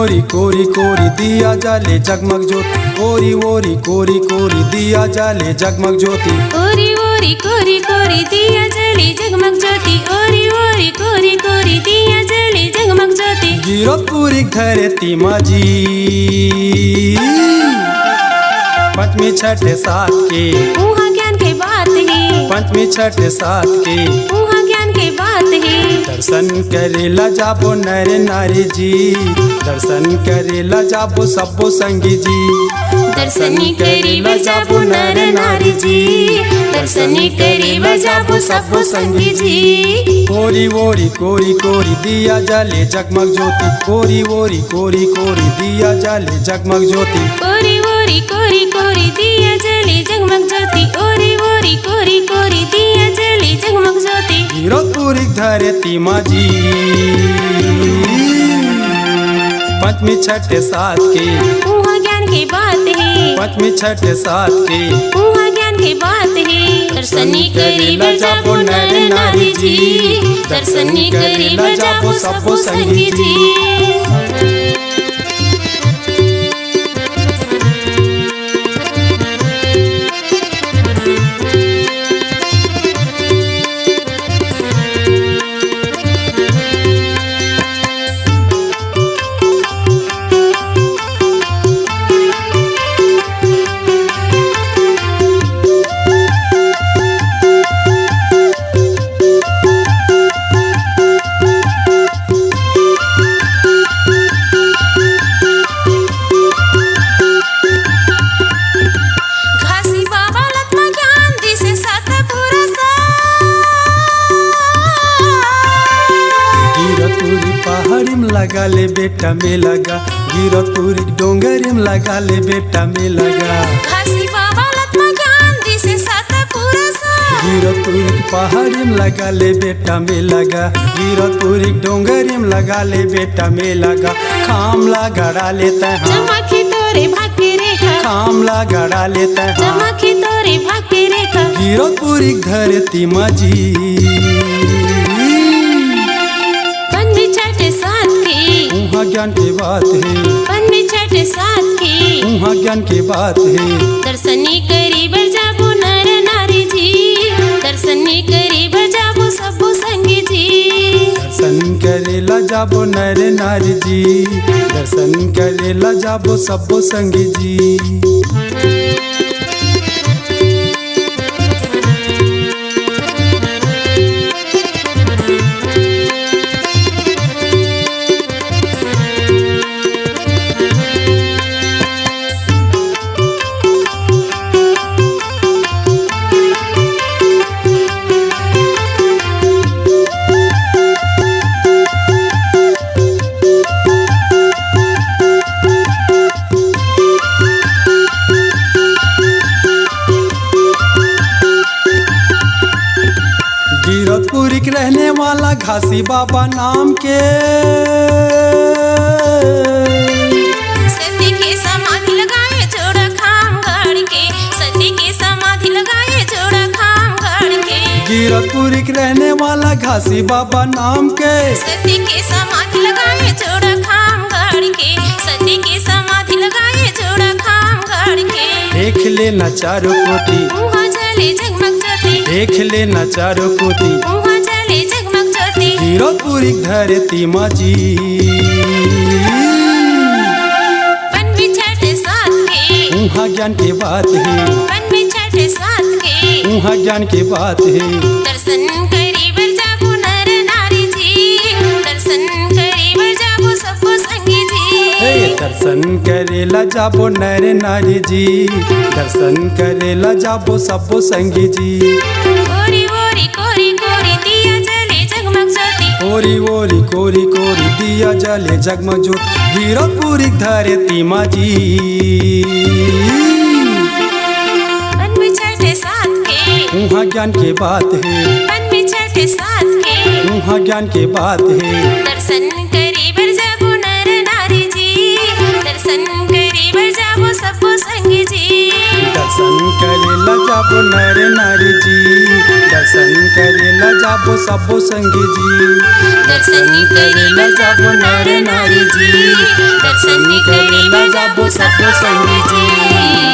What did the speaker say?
ओरी कोरी कोरी दिया जाले जगमग ज्योति, ओरी ओरी कोरी कोरी दिया जाले जगमग ज्योति, ओरी ओरी कोरी कोरी दिया जले जगमग ज्योति, ओरी ओरी कोरी कोरी दिया जले जगमग ज्योति। गिरतपुरी धरती माझी पंचमी छठ सात के उहाँ ज्ञान के बात है, पंचमी छठ सात के उहाँ ज्ञान के बात है। दर्शन करेला जाबो नर नारी जी, दर्शन करेला जाबो सबो संगी जी, दर्शनी करीब जाबो नर नारी जी, दर्शनी करीब जाबो सबो संगी जी। ओरी ओरी कोरी कोरी दिया जाले जगमग ज्योति, ओरी ओरी कोरी कोरी दिया जाले जगमग ज्योति, ओरी ओरी कोरी कोरी दिया जले जगमग ज्योति, ओरी ओरी कोरी कोरी दिया जले जगमग ज्योति। गिरतपुरी धरती माझी पंचमी छठ सात के उहाँ ज्ञान के बात है, पंचमी छठ सात के उहाँ ज्ञान के बात है। दर्शनी करीब जाबो नर नारी जी, दर्शनी करीब जाबो सबो संगी जी। पहाड़ी में लगा ले बेटा में लगा, गिरतपुरी डोंगरी में लगा ले बेटा में लगा, घासी बाबा लतमा गांधी से सातपुरा सा। गिरतपुरी पहाड़ी में लगा ले बेटा में लगा, गिरतपुरी डोंगरी में लगा ले बेटा में लगा। खामला गड़ा लेता है चमकी तोरे भाग्य रेखा, खामला गड़ा लेता है चमकी तोरे भाग्य रेखा। गिरतपुरी धरती माझी उहाँ ज्ञान के बात है, पंचमी छठ सात के उहाँ ज्ञान के बात है। दर्शनी करीब जाबो नर नारी जी, दर्शनी करीब जाबो सबो संगी जी, दर्शन करेला जाबो नर नारी जी, दर्शन करेला जाबो सबो संगी जी। गिरतपुरी के रहने वाला घासी बाबा नाम के, सती के समाधि लगाए जोड़ा खाम गाड़ के, सती के समाधि लगाए जोड़ा खाम गाड़ के। गिरतपुरी के रहने वाला घासी बाबा नाम के, सती के समाधि लगाए जोड़ा खाम गाड़ के, सती के समाधि लगाए जोड़ा खाम गाड़ के। देख लेना चारों कोटी उहाँ जले जगमग ज्योति, देख लेना चारों कोटी उहाँ जले जगमग ज्योति। गिरतपुरी धरती माझी पंचमी छठ सात के उहाँ ज्ञान के बात है, पंचमी छठ सात के उहाँ ज्ञान के बात है। दर्शन करीब जाबो नर नारी जी, दर्शन करीब जाबो सबो संगी जी, दर्शन करेला जाबो नर नारी जी, दर्शन करेला जाबो सबो संगी जी। ओरी ओरी कोरी कोरी दिया जले जगमग ज्योति, ओरी ओरी कोरी कोरी दिया जले जगमग ज्योति। गिरतपुरी धरती माझी पंचमी छठ सात के उहाँ ज्ञान के बात है, पंचमी छठ सात के उहाँ ज्ञान के बात है। दर्शन करीब जाबो नर नारी जी, दर्शन करीब जाबो सबो संगी जी, दर्शन करेला जाबो नर नारी जी, दर्शन करेला जाबो सबो संगी जी, दर्शनी करीब जाबो नर नारी जी, करेला जाबो सबो संगी जी।